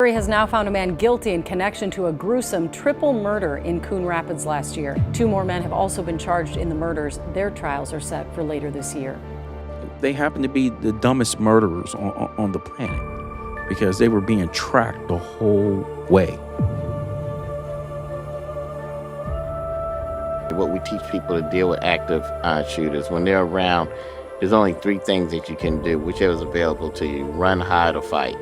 jury has now found a man guilty in connection to a gruesome triple murder in Coon Rapids last year. 2 more men have also been charged in the murders. Their trials are set for later this year. They happen to be the dumbest murderers on the planet because they were being tracked the whole way. What we teach people to deal with active shooters, when they're around, there's only 3 things that you can do, whichever is available to you: run, hide, or fight.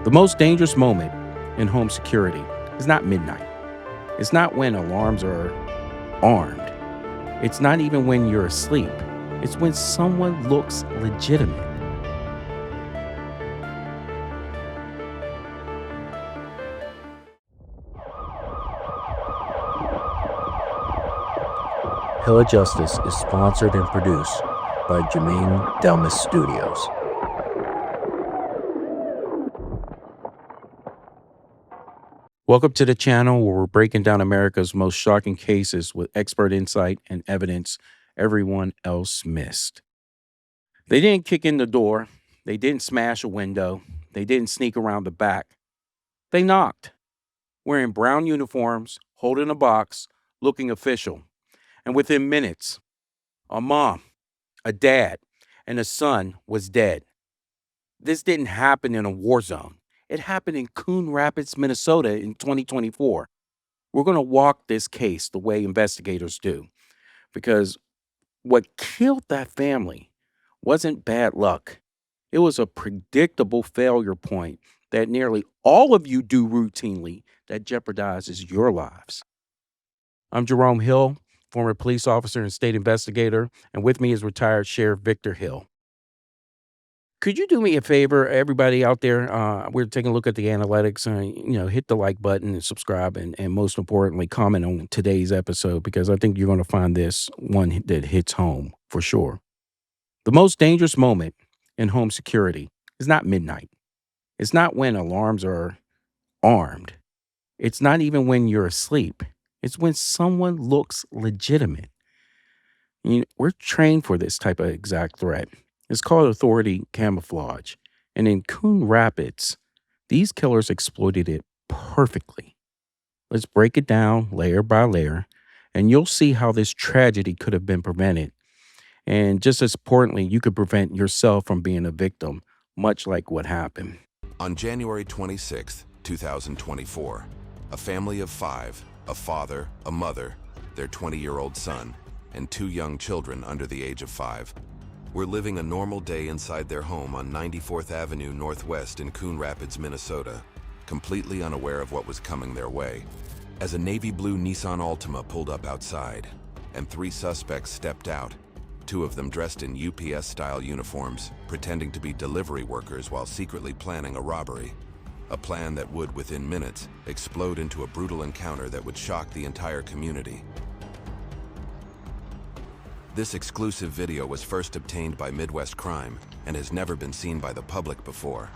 The most dangerous moment in home security is not midnight. It's not when alarms are armed. It's not even when you're asleep. It's when someone looks legitimate. HillOfJustice is sponsored and produced by Jermaine Delmas Studios. Welcome to the channel where we're breaking down America's most shocking cases with expert insight and evidence everyone else missed. They didn't kick in the door. They didn't smash a window. They didn't sneak around the back. They knocked, wearing brown uniforms, holding a box, looking official. And within minutes, a mom, a dad, and a son was dead. This didn't happen in a war zone. It happened in Coon Rapids, Minnesota in 2024. We're going to walk this case the way investigators do, because what killed that family wasn't bad luck. It was a predictable failure point that nearly all of you do routinely that jeopardizes your lives. I'm Jerome Hill, former police officer and state investigator, and with me is retired Sheriff Victor Hill. Could you do me a favor, everybody out there? We're taking a look at the analytics. Hit the like button and subscribe, and most importantly, comment on today's episode, because I think you're going to find this one that hits home for sure. The most dangerous moment in home security is not midnight. It's not when alarms are armed. It's not even when you're asleep. It's when someone looks legitimate. We're trained for this type of exact threat. It's called authority camouflage. And in Coon Rapids, these killers exploited it perfectly. Let's break it down layer by layer, and you'll see how this tragedy could have been prevented. And just as importantly, you could prevent yourself from being a victim, much like what happened. On January 26, 2024, a family of 5, a father, a mother, their 20-year-old son, and 2 young children under the age of 5, were living a normal day inside their home on 94th Avenue Northwest in Coon Rapids, Minnesota, completely unaware of what was coming their way, as a navy blue Nissan Altima pulled up outside, and 3 suspects stepped out, 2 of them dressed in UPS-style uniforms, pretending to be delivery workers while secretly planning a robbery, a plan that would, within minutes, explode into a brutal encounter that would shock the entire community. This exclusive video was first obtained by Midwest Crime and has never been seen by the public before.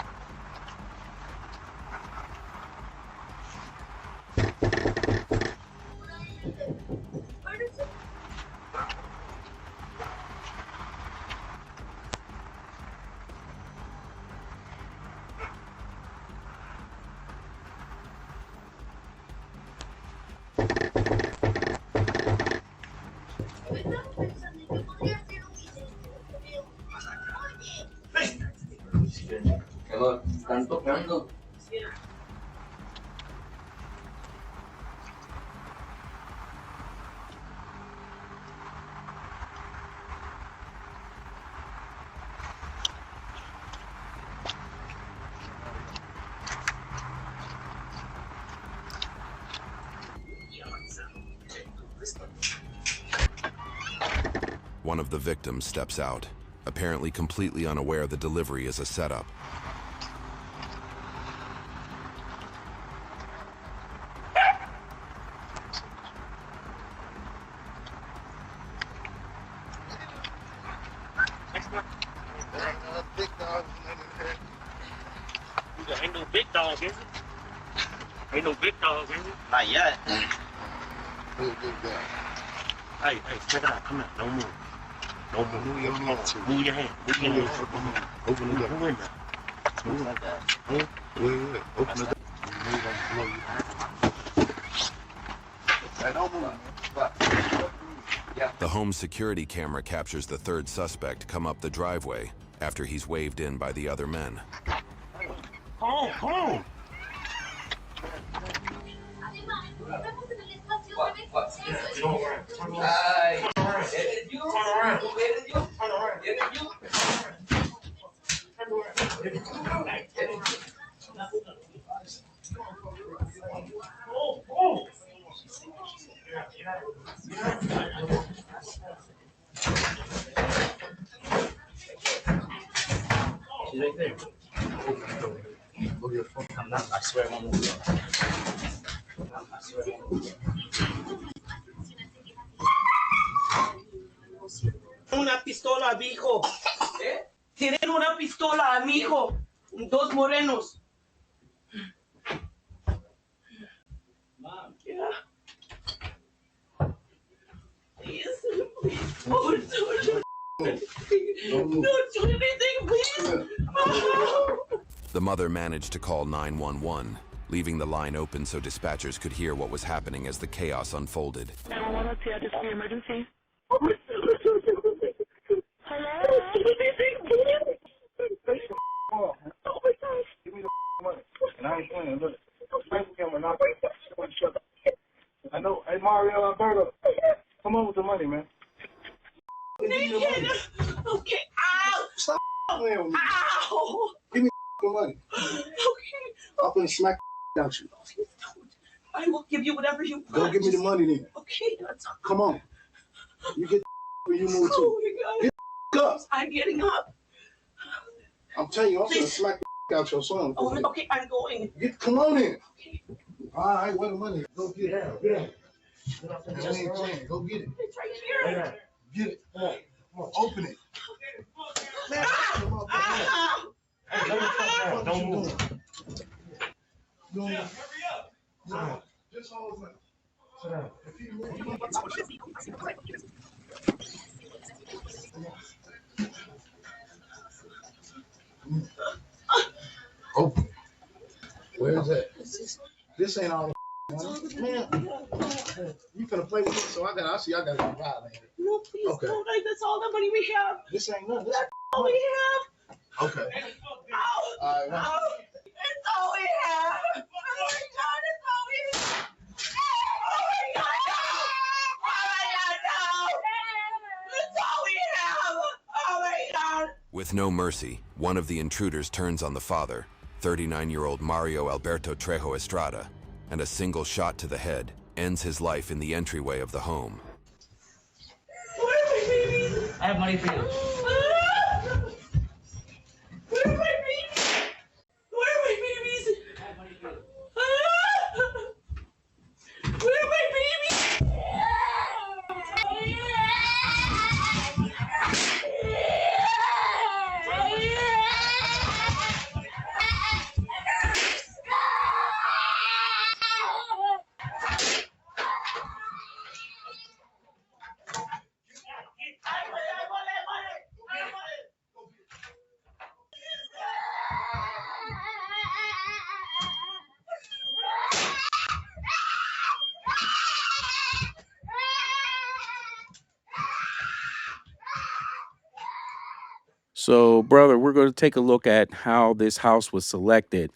One of the victims steps out, apparently completely unaware the delivery is a setup. Ain't no big dog, is it? Ain't no big dog, is it? Not yet. Hey, check it out. Come here. Don't move. Don't move. Move your hand. Move your hand. Move your hand. Open the door. Move in there. Move like that. Yeah. Open the door. The home security camera captures the third suspect come up the driveway after he's waved in by the other men. Come on. She's right there. I'm not. I swear I'm gonna move. I swear I'm gonna move. Una pistola a mi hijo. Tienen una pistola a mi hijo. Dos morenos. Mom. Yeah. Please. Don't do anything, please. The mother managed to call 911, leaving the line open so dispatchers could hear what was happening as the chaos unfolded. 911, let's see, I just see emergency. Hello? Oh my gosh. Give me the money. And I ain't playing. Look. I know. Hey, Mario Alberto. Come on with the money, man. Okay. Ow. Stop playing with me. Ow. Give me the money. Okay. I'm gonna smack out you. Please don't. I will give you whatever you want. Go give me the money then. Okay, that's all. Come on. You get when you move too. Oh my God. Get up. I'm getting up. I'm telling you, I'm gonna smack out your son. Oh, okay, I'm going. Come on in. Okay. All right, where the money? Go get it. Get it. Go get it. It's right here. Get it. Come on. Open it. Man, Don't move. Hurry up. Just hold it. Sit down. Open it. Where is that? This ain't all the man. You finna play with me, so I gotta go ride, man. No, please don't. That's all the money we have. This ain't nothing. That's all we have. Okay. All right. It's all we have. Oh my God, it's all we have. Oh my God, no. Oh my God, no. It's all we have. Oh my God. With no mercy, one of the intruders turns on the father, 39-year-old Mario Alberto Trejo Estrada, and a single shot to the head ends his life in the entryway of the home. Where are my babies? I have money for you. Where are my babies? Where are my babies? I have money for you. Where are my babies? So, brother, we're going to take a look at how this house was selected.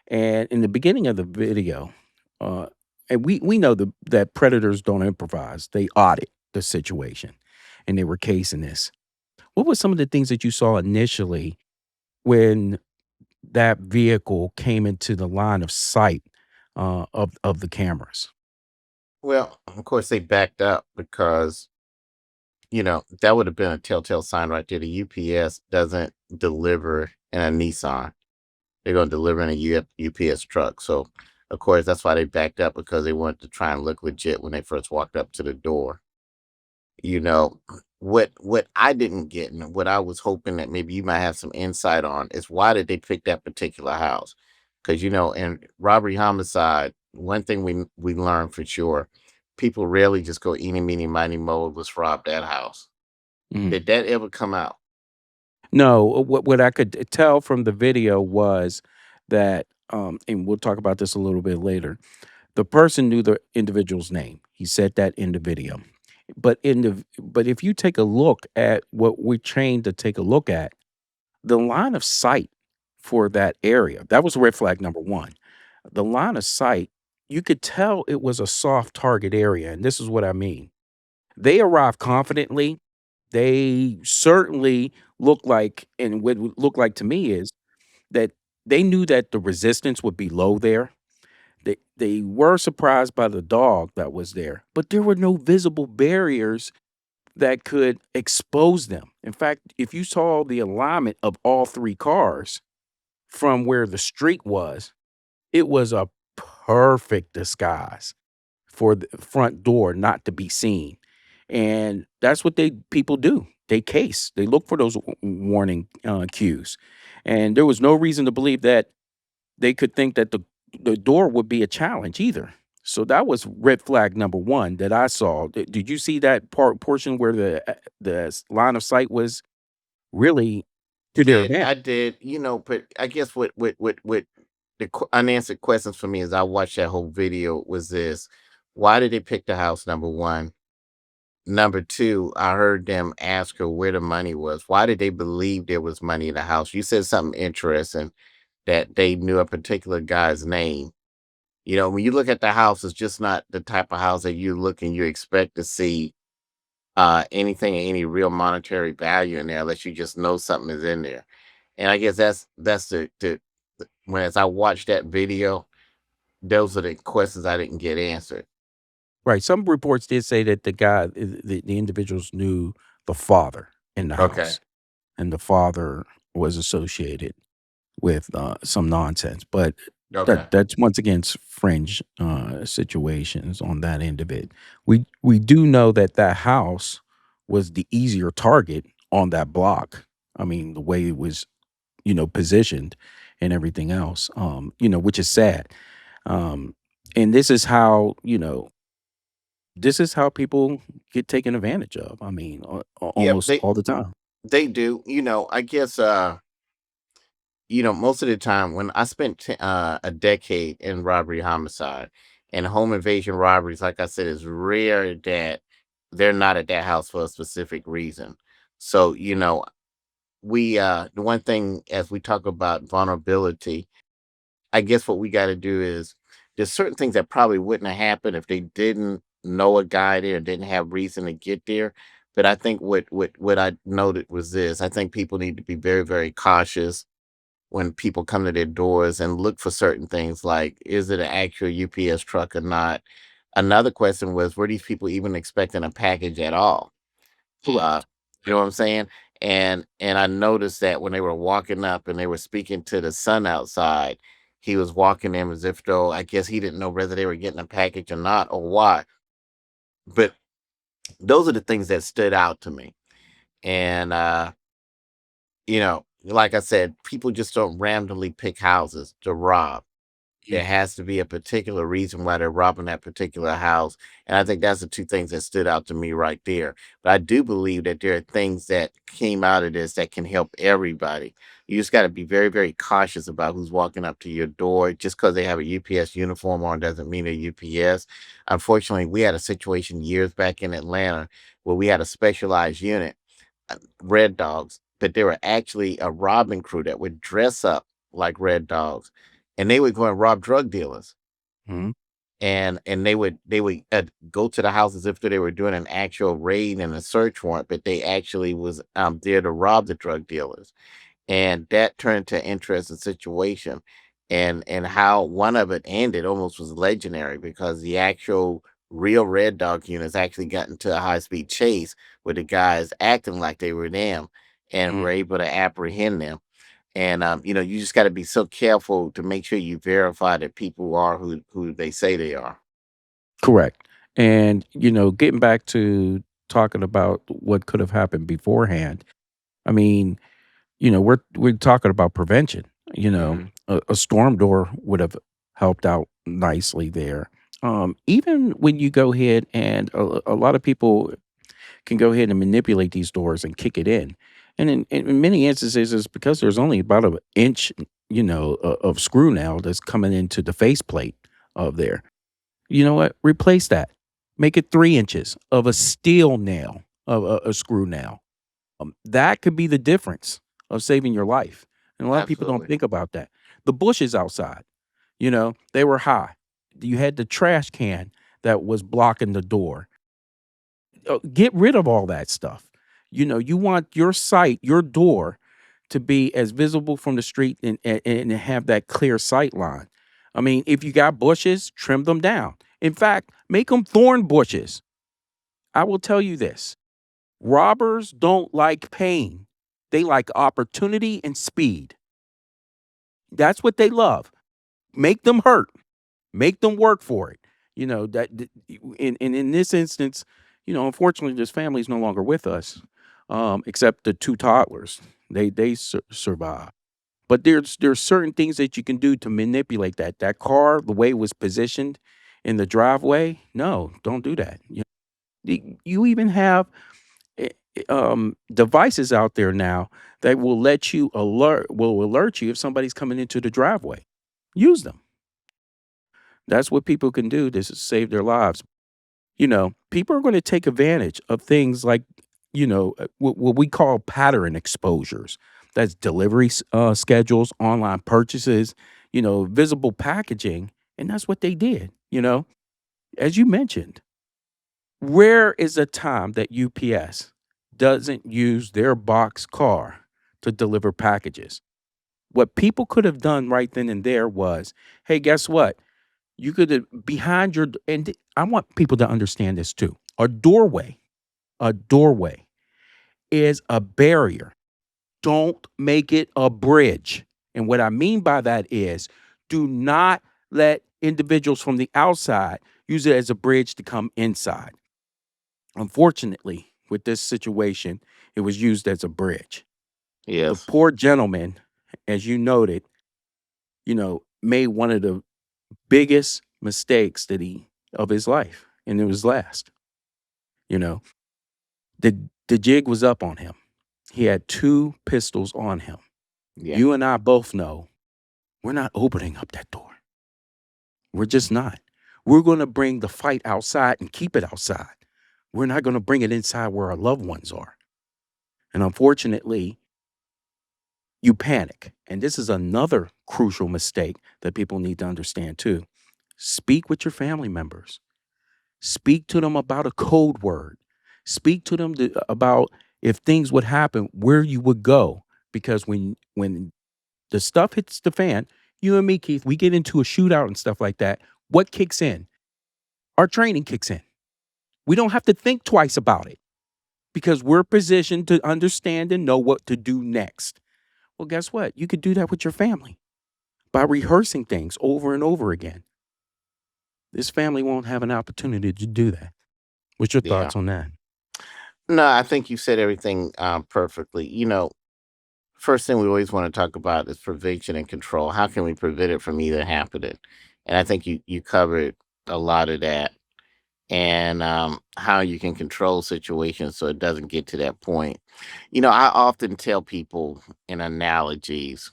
And in the beginning of the video, and we know that predators don't improvise; they audit the situation, and they were casing this. What were some of the things that you saw initially when that vehicle came into the line of sight of the cameras? Well, of course, they backed up because, that would have been a telltale sign right there. The UPS doesn't deliver in a Nissan. They're going to deliver in a UPS truck. So, of course, that's why they backed up, because they wanted to try and look legit when they first walked up to the door. What I didn't get, and what I was hoping that maybe you might have some insight on, is why did they pick that particular house? Because in robbery homicide, one thing we learned for sure, people rarely just go eeny meeny miny mo, let's rob that house. Mhm. Did that ever come out? No, what I could tell from the video was that, and we'll talk about this a little bit later. The person knew the individual's name. He said that in the video. But if you take a look at what we're trained to take a look at, the line of sight for that area, that was red flag number one. The line of sight, you could tell it was a soft target area, and this is what I mean. They arrived confidently. They certainly look like, and what would look like to me is that they knew that the resistance would be low there. They were surprised by the dog that was there, but there were no visible barriers that could expose them. In fact, if you saw the alignment of all three cars from where the street was, it was a perfect disguise for the front door not to be seen. And that's what people do. They case. They look for those warning cues. And there was no reason to believe that they could think that the door would be a challenge either. So that was red flag number one that I saw. Did you see that portion where the line of sight was really to their Did advantage? I did, but I guess what the unanswered questions for me as I watched that whole video was this: why did they pick the house? Number one. Number two, I heard them ask her where the money was. Why did they believe there was money in the house? You said something interesting that they knew a particular guy's name. When you look at the house, it's just not the type of house that you look and you expect to see anything, any real monetary value in there, unless you just know something is in there. And I guess that's when as I watched that video, those are the questions I didn't get answered. Right. Some reports did say that the individuals knew the father in the Okay. house, and the father was associated with some nonsense. But Okay. that's once again fringe situations on that end of it. We do know that that house was the easier target on that block. I mean, the way it was, positioned and everything else, which is sad. Um, and this is how people get taken advantage of. I mean, Yep, almost all the time. they do. I guess most of the time when I spent a decade in robbery homicide and home invasion robberies, like I said, it's rare that they're not at that house for a specific reason. So, we the one thing as we talk about vulnerability, I guess what we got to do is there's certain things that probably wouldn't have happened if they didn't know a guy there, didn't have reason to get there. But I think what I noted was this: I think people need to be very, very cautious when people come to their doors and look for certain things like, is it an actual UPS truck or not? Another question was, were these people even expecting a package at all? Uh, you know what I'm saying? And I noticed that when they were walking up and they were speaking to the son outside, he was walking them as if though I guess he didn't know whether they were getting a package or not or why. But those are the things that stood out to me. And like I said, people just don't randomly pick houses to rob. There has to be a particular reason why they're robbing that particular house. And I think that's the two things that stood out to me right there. But I do believe that there are things that came out of this that can help everybody. You just got to be very, very cautious about who's walking up to your door. Just because they have a UPS uniform on doesn't mean they're UPS. Unfortunately, we had a situation years back in Atlanta where we had a specialized unit, Red Dogs, but they were actually a robbing crew that would dress up like Red Dogs, and they would go and rob drug dealers. Mhm. And they would go to the house as if they were doing an actual raid and a search warrant, but they actually was there to rob the drug dealers, and that turned to an interesting situation. And how one of it ended almost was legendary because the actual real Red Dog units actually got into a high speed chase with the guys acting like they were them and Mhm. were able to apprehend them. And you just got to be so careful to make sure you verify that people are who they say they are. Correct. And, getting back to talking about what could have happened beforehand, I mean, we're talking about prevention. Hmm. A storm door would have helped out nicely there. Even when you go ahead and a lot of people can go ahead and manipulate these doors and kick it in. And in many instances, it's because there's only about an inch, of screw nail that's coming into the faceplate of there. You know what? Replace that. Make it 3 inches of a steel nail, of a screw nail. That could be the difference of saving your life. And a lot of people don't Absolutely. think about that. The bushes outside, they were high. You had the trash can that was blocking the door. Get rid of all that stuff. You want your sight, your door, to be as visible from the street and have that clear sight line. I mean, if you got bushes, trim them down. In fact, make them thorn bushes. I will tell you this: robbers don't like pain, they like opportunity and speed. That's what they love. Make them hurt. Make them work for it. In this instance, unfortunately, this family is no longer with us, except the two toddlers. They survive. But there's certain things that you can do to manipulate that car, the way it was positioned in the driveway. No, don't do that. You even have devices out there now that will alert you if somebody's coming into the driveway. Use them. That's what people can do to save their lives. People are going to take advantage of things like, what we call pattern exposures. That's delivery schedules, online purchases, visible packaging. And that's what they did. As you mentioned, rare is a time that UPS doesn't use their box car to deliver packages. What people could have done right then and there was, hey, guess what? You could have behind your, and I want people to understand this too. A doorway is a barrier. Don't make it a bridge. And what I mean by that is, do not let individuals from the outside use it as a bridge to come inside. Unfortunately, with this situation, it was used as a bridge. The Yes. poor gentleman, as you noted, made one of the biggest mistakes of his life, and it was last. You know, the jig was up on him. He had two pistols on him. Yeah. You and I both know we're not opening up that door. We're just not. We're going to bring the fight outside and keep it outside. We're not going to bring it inside where our loved ones are. And unfortunately, you panic. And this is another crucial mistake that people need to understand too. Speak with your family members. Speak to them about a code word. Speak to them about if things would happen, where you would go. Because when the stuff hits the fan, you and me, Keith, we get into a shootout and stuff like that. What kicks in? Our training kicks in. We don't have to think twice about it because we're positioned to understand and know what to do next. Well, guess what? You could do that with your family by rehearsing things over and over again. This family won't have an opportunity to do that. What's your Yeah. thoughts on that? No, I think you said everything perfectly. First thing we always want to talk about is prevention and control. How can we prevent it from either happening? And I think you covered a lot of that, and how you can control situations so it doesn't get to that point. I often tell people in analogies.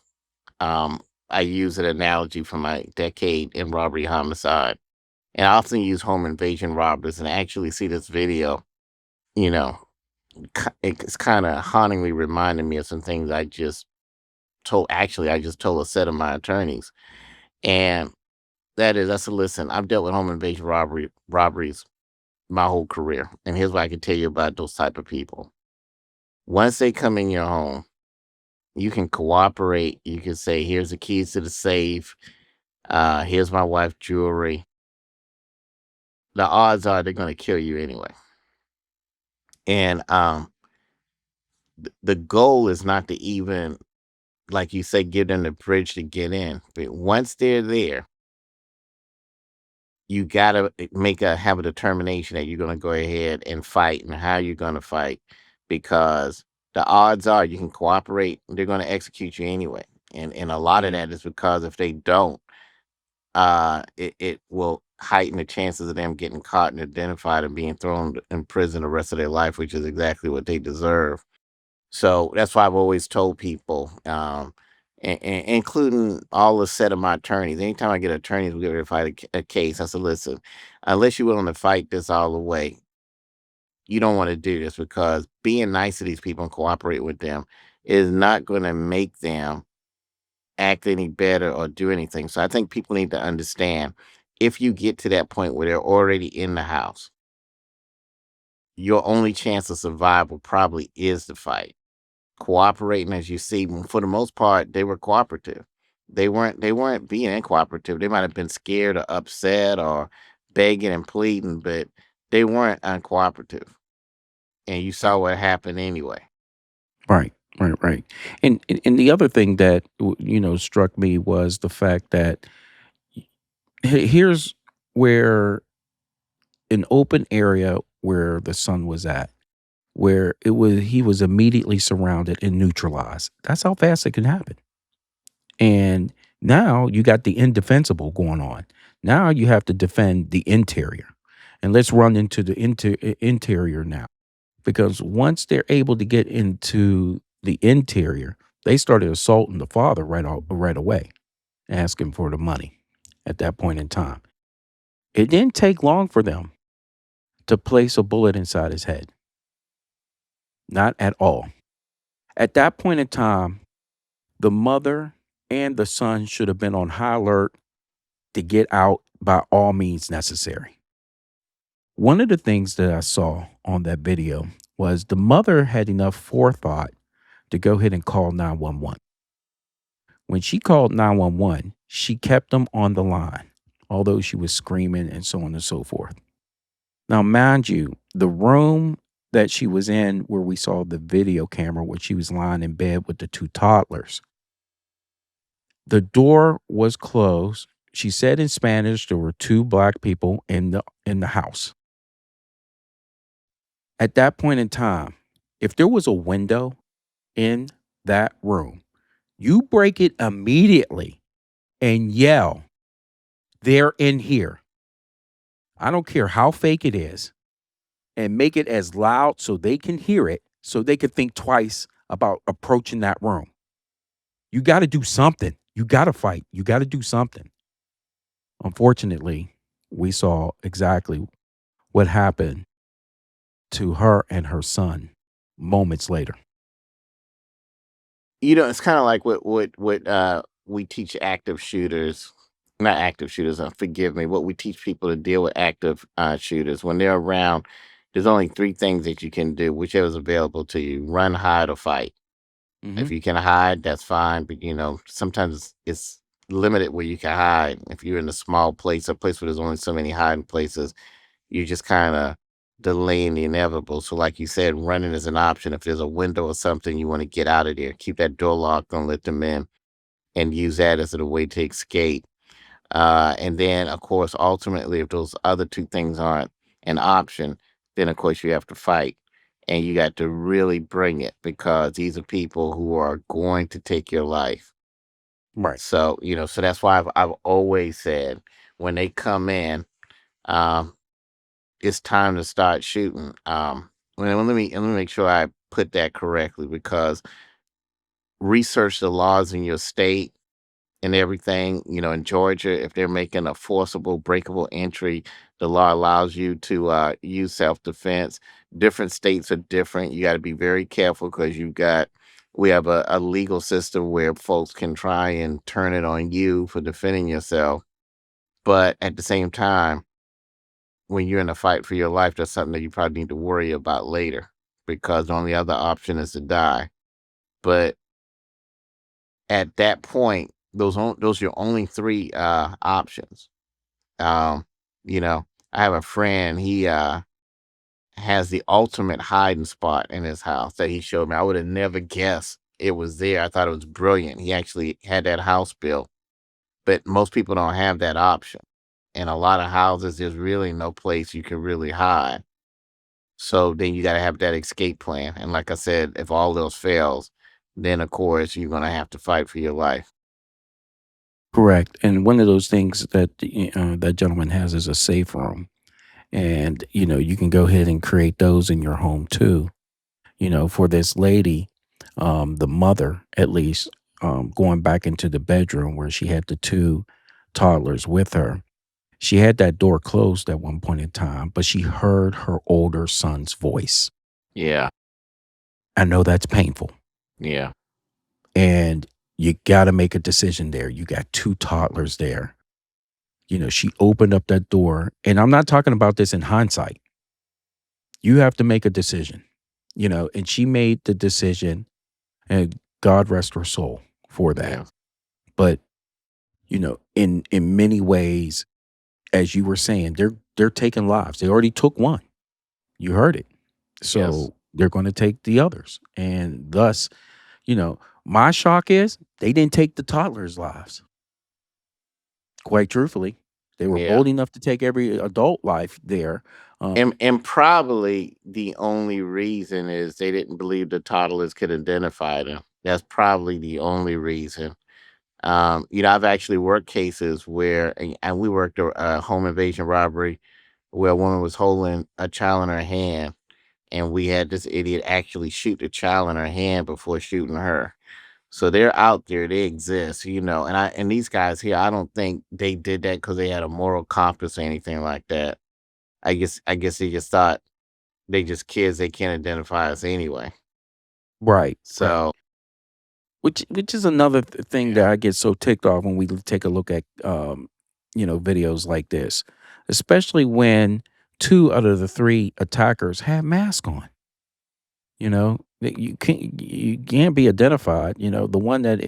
Um, I use an analogy from my decade in robbery homicide, and I often use home invasion robbers. And I actually see this video. You know, it's kind of hauntingly reminding me of some things I just told. Actually, I just told a set of my attorneys, and I said, listen, I've dealt with home invasion robberies my whole career, and here's what I can tell you about those type of people. Once they come in your home, you can cooperate. You can say, "Here's the keys to the safe. Here's my wife's jewelry." The odds are they're going to kill you anyway. And the goal is not to even, like you say, give them the bridge to get in. But once they're there, you gotta have a determination that you're gonna go ahead and fight, and how you're gonna fight, because the odds are you can cooperate, they're gonna execute you anyway. And a lot of that is because if they don't, it will heighten the chances of them getting caught and identified and being thrown in prison the rest of their life, which is exactly what they deserve. So that's why I've always told people, including all the set of my attorneys, anytime I get attorneys, we get ready to fight a case. I said, listen, unless you're willing to fight this all the way, you don't want to do this, because being nice to these people and cooperate with them is not going to make them act any better or do anything. So I think people need to understand, if you get to that point where they're already in the house, your only chance of survival probably is to fight. Cooperating, as you see, for the most part, they were cooperative. They weren't being uncooperative. They might have been scared or upset or begging and pleading, but they weren't uncooperative. And you saw what happened anyway. Right, right. And the other thing that struck me was the fact that here's where an open area where the son was at, where he was immediately surrounded and neutralized. That's how fast it can happen. And now you got the indefensible going on. Now you have to defend the interior. And let's run into the interior now. Because once they're able to get into the interior, they started assaulting the father right away, asking for the money at that point in time. It didn't take long for them to place a bullet inside his head. Not at all. At that point in time, the mother and the son should have been on high alert to get out by all means necessary. One of the things that I saw on that video was the mother had enough forethought to go ahead and call 911. When she called 911, she kept them on the line, although she was screaming and so on and so forth. Now, mind you, the room that she was in, where we saw the video camera, where she was lying in bed with the two toddlers, the door was closed. She said in Spanish there were two black people in the house. At that point in time, if there was a window in that room, you break it immediately and yell, "They're in here." I don't care how fake it is, and make it as loud so they can hear it, so they can think twice about approaching that room. You got to do something. You got to fight. You got to do something. Unfortunately, we saw exactly what happened to her and her son moments later. It's kind of like what we teach active shooters, not active shooters. Forgive me. What we teach people to deal with active shooters when they're around. There's only three things that you can do, whichever is available to you: run, hide, or fight. If you can hide, that's fine. But sometimes it's limited where you can hide. If you're in a small place, a place where there's only so many hiding places, you just kind of delaying the inevitable. So like you said, running is an option. If there's a window or something, you want to get out of there. Keep that door locked, don't let them in, and use that as a way to escape. And then, of course, ultimately, if those other two things aren't an option, then, of course, you have to fight. And you got to really bring it, because these are people who are going to take your life. Right. So, so that's why I've always said, when they come in, it's time to start shooting. Let me make sure I put that correctly, because research the laws in your state and everything. In Georgia, if they're making a forcible, breakable entry, the law allows you to use self-defense. Different states are different. You got to be very careful, because we have a legal system where folks can try and turn it on you for defending yourself. But at the same time, when you're in a fight for your life, that's something that you probably need to worry about later, because the only other option is to die. But at that point, those are your only three options. I have a friend. He has the ultimate hiding spot in his house that he showed me. I would have never guessed it was there. I thought it was brilliant. He actually had that house built, but most people don't have that option. In a lot of houses, there's really no place you can really hide. So then you got to have that escape plan. And like I said, if all else fails, then of course you're gonna have to fight for your life. Correct. And one of those things that that gentleman has is a safe room, and you can go ahead and create those in your home too. For this lady, the mother at least, going back into the bedroom where she had the two toddlers with her. She had that door closed at one point in time, but she heard her older son's voice. Yeah, I know that's painful. yeah, And you got to make a decision there. You got two toddlers there. She opened up that door, and I'm not talking about this in hindsight. You have to make a decision, and she made the decision, and God rest her soul for that. yeah, But, in many ways, as you were saying, they're taking lives. They already took one. You heard it. yes, So they're going to take the others. And thus, my shock is they didn't take the toddlers' lives. Quite truthfully, they were yeah. bold enough to take every adult life there. And probably the only reason is they didn't believe the toddlers could identify them. That's probably the only reason. I've actually worked cases where, and we worked a home invasion robbery where a woman was holding a child in her hand, and we had this idiot actually shoot the child in her hand before shooting her. So they're out there, they exist, and these guys here, I don't think they did that because they had a moral compass or anything like that. I guess they just thought they just kids they can't identify us anyway. Right, right. So Which is another thing that yeah, I get so ticked off when we take a look at videos like this, especially when two out of the three attackers had masks on. That you can't be identified. The one that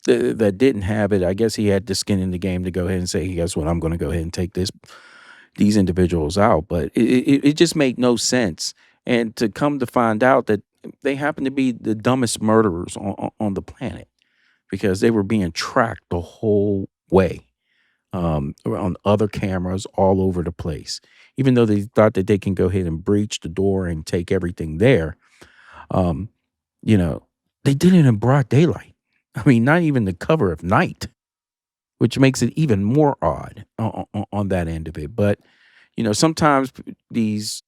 that didn't have it, I guess he had the skin in the game to go ahead and say, "Hey, guess what? I'm going to go ahead and take these individuals out." But it just made no sense, and to come to find out that they happen to be the dumbest murderers on the planet because they were being tracked the whole way, on other cameras all over the place. Even though they thought that they can go ahead and breach the door and take everything there, um, you know, they did it in broad daylight. I mean, not even the cover of night, which makes it even more odd on that end of it. But sometimes these,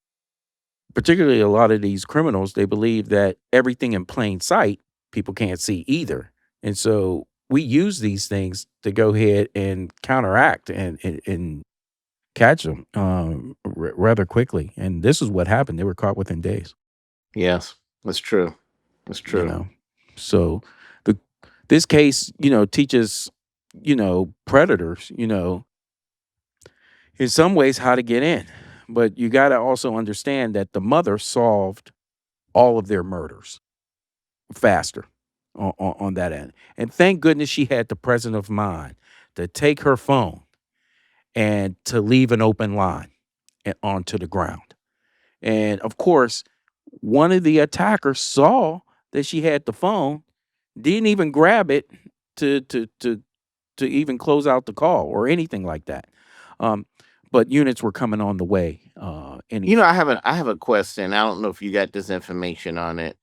particularly a lot of these criminals, they believe that everything in plain sight people can't see either, and so we use these things to go ahead and counteract and catch them rather quickly. And this is what happened. They were caught within days. yes, that's true. That's You true. know, so the this case, teaches predators, in some ways how to get in, but you got to also understand that the mother solved all of their murders faster on that end. And thank goodness she had the presence of mind to take her phone and to leave an open line onto the ground. And of course, one of the attackers saw that she had the phone, didn't even grab it to to to to even close out the call or anything like that. Um, but units were coming on the way. Anyway, I have a question. I don't know if you got this information on it.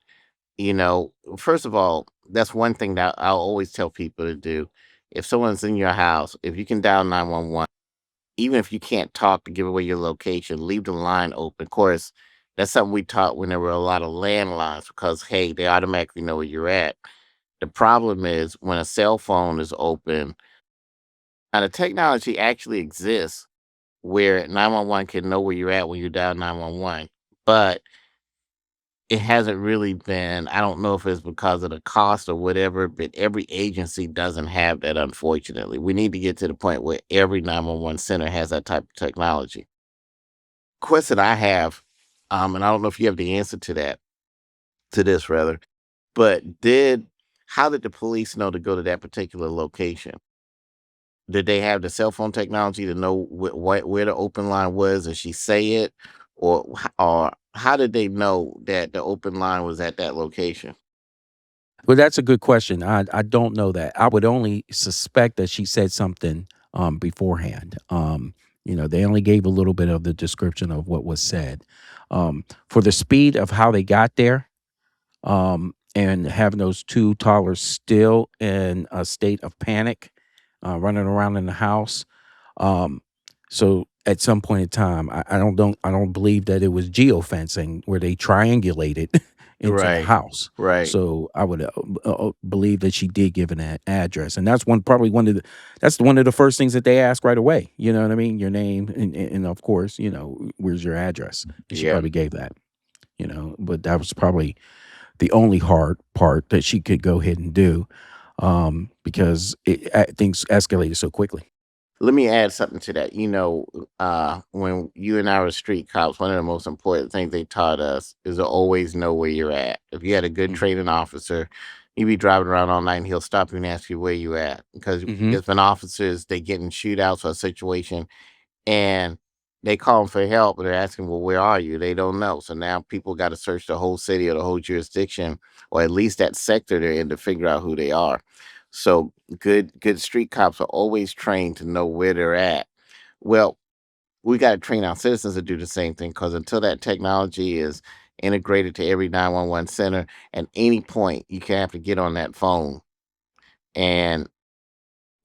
First of all, that's one thing that I'll always tell people to do. If someone's in your house, if you can dial 911, even if you can't talk to give away your location, leave the line open. Of course, that's something we taught when there were a lot of landlines because, hey, they automatically know where you're at. The problem is when a cell phone is open, and the technology actually exists where 911 can know where you're at when you dial 911. But it hasn't really been, I don't know if it's because of the cost or whatever, but every agency doesn't have that, unfortunately. We need to get to the point where every 911 center has that type of technology. Question I have, and I don't know if you have the answer to this rather, but how did the police know to go to that particular location? Did they have the cell phone technology to know where the open line was and she say it? Or how did they know that the open line was at that location? well, that's a good question. I don't know that. I would only suspect that she said something beforehand. They only gave a little bit of the description of what was said. For the speed of how they got there, and having those two toddlers still in a state of panic, running around in the house. Um, so at some point in time, I don't believe that it was geofencing where they triangulated into the Right. house. Right. So I would believe that she did give an address, and that's probably that's one of the first things that they ask right away. You know what I mean? Your name, and of course, where's your address? And she Yeah. probably gave that. But that was probably the only hard part that she could go ahead and do, because things escalated so quickly. Let me add something to that. When you and I were street cops, one of the most important things they taught us is to always know where you're at. If you had a good Mhm. training officer, you'd be driving around all night and he'll stop you and ask you where you at. Because Mhm. different officers, they get in shootouts or a situation and they call them for help, but they're asking, well, where are you? They don't know. So now people got to search the whole city or the whole jurisdiction, or at least that sector they're in, to figure out who they are. So good street cops are always trained to know where they're at. Well, we got to train our citizens to do the same thing, because until that technology is integrated to every 911 center, at any point you can have to get on that phone and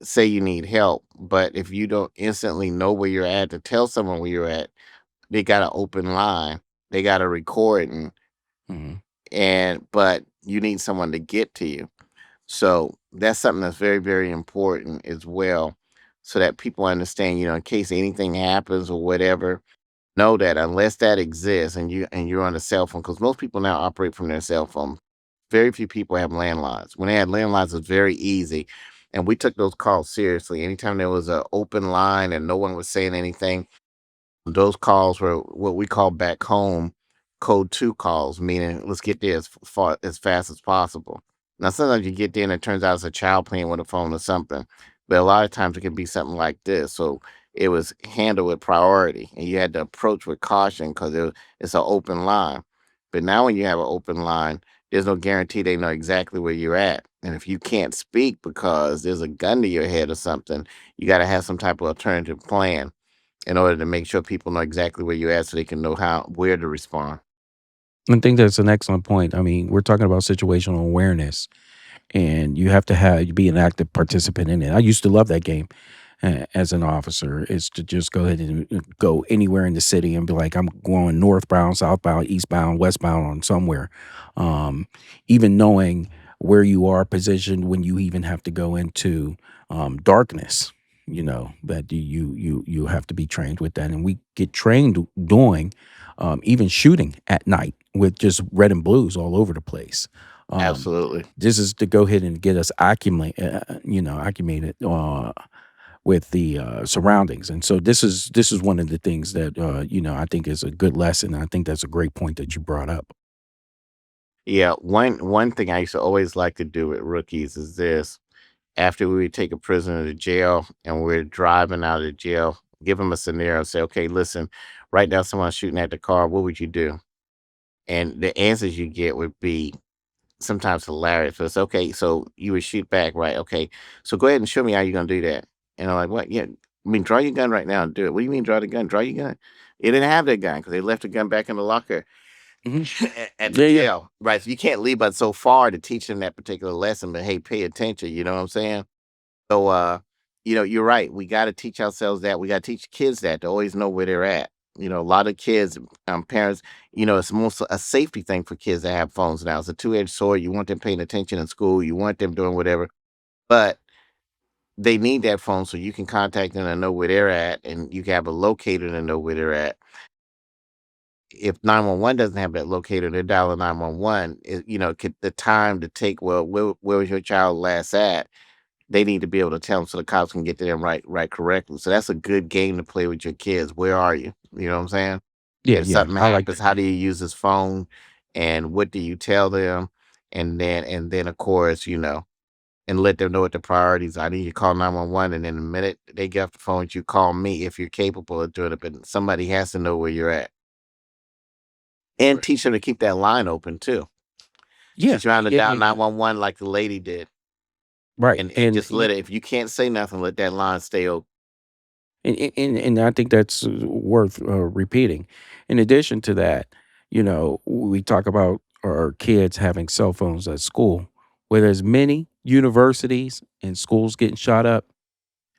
say you need help. But if you don't instantly know where you're at to tell someone where you're at, they got an open line. They got a recording, Mhm. but you need someone to get to you. So that's something that's very, very important as well, so that people understand, in case anything happens or whatever, know that unless that exists and you're on a cell phone, because most people now operate from their cell phone. Very few people have landlines. When they had landlines, it was very easy. And we took those calls seriously. Anytime there was an open line and no one was saying anything, those calls were what we call back home code 2 calls, meaning let's get there as fast as possible. Now, sometimes you get there and it turns out it's a child playing with a phone or something, but a lot of times it can be something like this. So it was handled with priority, and you had to approach with caution because it's an open line. But now, when you have an open line, there's no guarantee they know exactly where you're at. And if you can't speak because there's a gun to your head or something, you got to have some type of alternative plan in order to make sure people know exactly where you're at, so they can know where to respond. I think that's an excellent point. I mean, we're talking about situational awareness, and you have to be an active participant in it. I used to love that game, as an officer, is to just go ahead and go anywhere in the city and be like, I'm going northbound, southbound, eastbound, westbound on somewhere. Um, Even knowing where you are positioned when you even have to go into darkness, that you have to be trained with that. And we get trained doing even shooting at night with just red and blues all over the place. Um, Absolutely. this is to go ahead and get us acclimated with the surroundings. And so this is one of the things that I think is a good lesson. I think that's a great point that you brought up. Yeah, one thing I used to always like to do with rookies is this: after we would take a prisoner to jail and we're driving out of the jail, give them a scenario, say, okay, listen, right now someone's shooting at the car. What would you do? And the answers you get would be sometimes hilarious. So it's okay. So you would shoot back, right? Okay. So go ahead and show me how you're gonna do that. And I'm like, what? Yeah. I mean, draw your gun right now and do it. What do you mean, draw the gun? Draw your gun. They didn't have that gun because they left the gun back in the locker Hmm. at the Yeah, yeah, jail, right? So you can't leave but so far to teach them that particular lesson. But hey, pay attention. You know what I'm saying? So, you're right. We got to teach ourselves that. We got to teach kids that, to always know where they're at. A lot of kids, parents, it's most a safety thing for kids to have phones now. It's a two-edged sword. You want them paying attention in school. You want them doing whatever, but they need that phone so you can contact them and know where they're at, and you can have a locator to know where they're at. If 911 doesn't have that locator, they're dialing 911. The time to take, well, where was your child last at? They need to be able to tell them so the cops can get to them right correctly. So that's a good game to play with your kids. Where are you? You know what I'm saying? yeah, If yeah. something I like happens, that. how do you use this phone? And what do you tell them? And then of course, and let them know what the priorities are. I need you to call 911, and then the minute they get off the phone, you call me if you're capable of doing it. But somebody has to know where you're at. And Right. teach them to keep that line open too. Yeah, Teach them how to yeah, dial yeah, 911 like the lady did. right. And just let it, if you can't say nothing, let that line stay open. And I think that's worth repeating. In addition to that, we talk about or kids having cell phones at school, where there's many universities and schools getting shot up.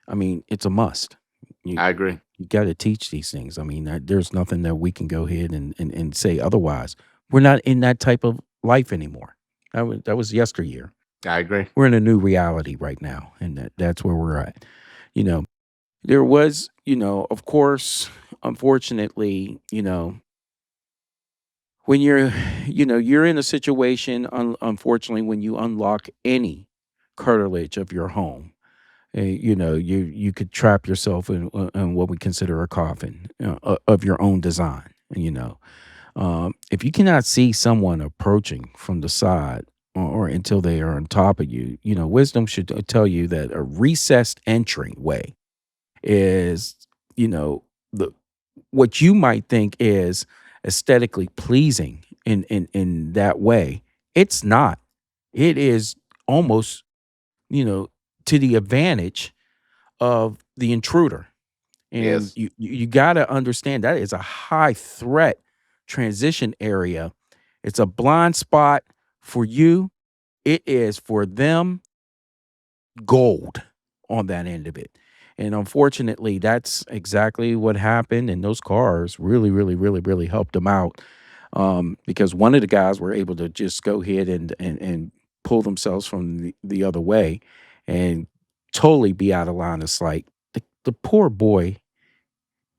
I mean, it's a must. You I agree. you got to teach these things. I mean, there's nothing that we can go ahead and say otherwise. We're not in that type of life anymore. That was yesteryear. I agree. We're in a new reality right now, and that's where we're at. You know, there was, of course, unfortunately, when you're in a situation, unfortunately, when you unlock any cartilage of your home, you could trap yourself in what we consider a coffin of your own design. If you cannot see someone approaching from the side or until they are on top of you, wisdom should tell you that a recessed entryway is, the what you might think is aesthetically pleasing in that way. It's not. It is almost, you know, to the advantage of the intruder. And Yes. you got to understand that is a high threat transition area. It's a blind spot for you. It is for them gold on that end of it. And unfortunately, that's exactly what happened. And those cars really, really, really, really helped them out, because one of the guys were able to just go ahead and pull themselves from the other way and totally be out of line of sight. The poor boy,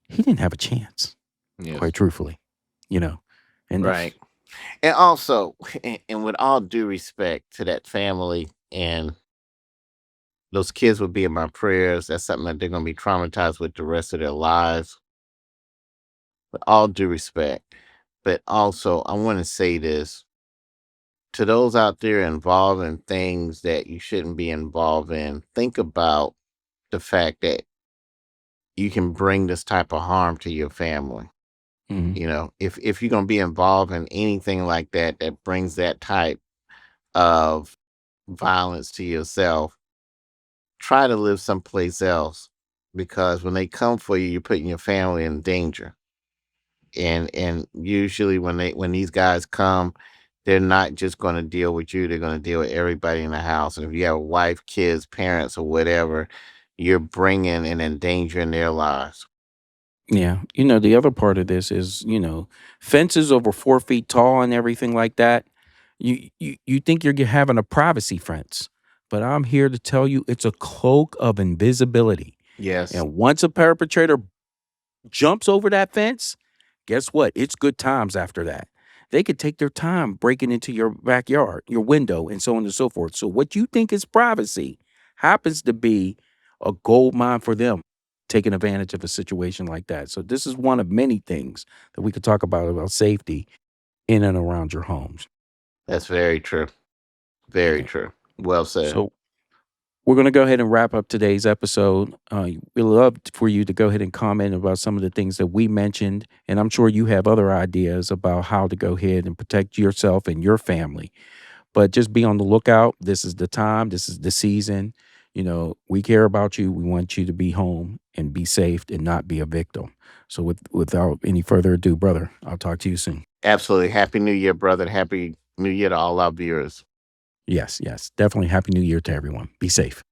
he didn't have a chance, Yes. quite truthfully, you know. And Right. And also, and with all due respect to that family, and those kids will be in my prayers. That's something that they're going to be traumatized with the rest of their lives. With all due respect. But also, I want to say this to those out there involved in things that you shouldn't be involved in. Think about the fact that you can bring this type of harm to your family. Mhm. You know, if you're going to be involved in anything like that that brings that type of violence to yourself, try to live someplace else, because when they come for you, you're putting your family in danger. And usually when these guys come, they're not just going to deal with you, they're going to deal with everybody in the house. And if you have a wife, kids, parents, or whatever, you're bringing and endangering their lives. Yeah. The other part of this is, fences over 4 feet tall and everything like that. You think you're having a privacy fence, but I'm here to tell you it's a cloak of invisibility. Yes. And once a perpetrator jumps over that fence, guess what? It's good times after that. They could take their time breaking into your backyard, your window, and so on and so forth. So what you think is privacy happens to be a gold mine for them, taking advantage of a situation like that. So this is one of many things that we could talk about safety in and around your homes. That's very true. Very Yeah. true. Well said. So we're going to go ahead and wrap up today's episode. We love for you to go ahead and comment about some of the things that we mentioned. And I'm sure you have other ideas about how to go ahead and protect yourself and your family. But just be on the lookout. This is the time. This is the season. We care about you. We want you to be home and be safe and not be a victim. So without any further ado, brother, I'll talk to you soon. Absolutely. Happy New Year, brother. Happy New Year to all our viewers. Yes, definitely. Happy New Year to everyone. Be safe.